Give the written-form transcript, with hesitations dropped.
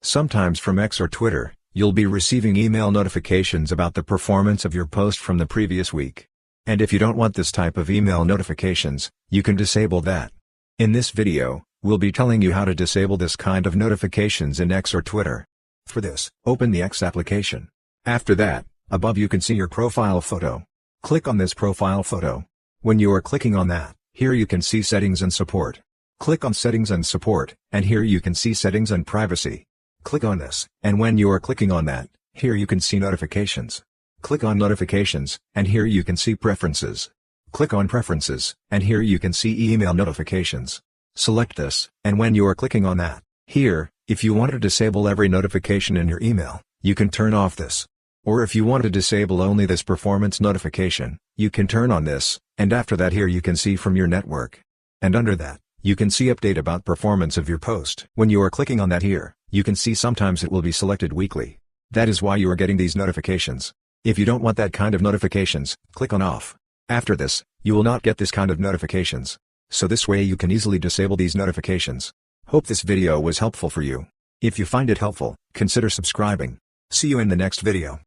Sometimes from X or Twitter, you'll be receiving email notifications about the performance of your post from the previous week. And if you don't want this type of email notifications, you can disable that. In this video, we'll be telling you how to disable this kind of notifications in X or Twitter. For this, open the X application. After that, above you can see your profile photo. Click on this profile photo. When you are clicking on that, here you can see Settings and Support. Click on Settings and Support, and here you can see Settings and Privacy. Click on this, and when you are clicking on that, here you can see Notifications. Click on Notifications, and here you can see Preferences. Click on Preferences, and here you can see Email Notifications. Select this, and when you are clicking on that, here, if you want to disable every notification in your email, you can turn off this. Or if you want to disable only this performance notification, you can turn on this, and after that here you can see from your network. And under that, you can see update about performance of your post. When you are clicking on that here, you can see sometimes it will be selected weekly. That is why you are getting these notifications. If you don't want that kind of notifications, click on off. After this, you will not get this kind of notifications. So this way you can easily disable these notifications. Hope this video was helpful for you. If you find it helpful, consider subscribing. See you in the next video.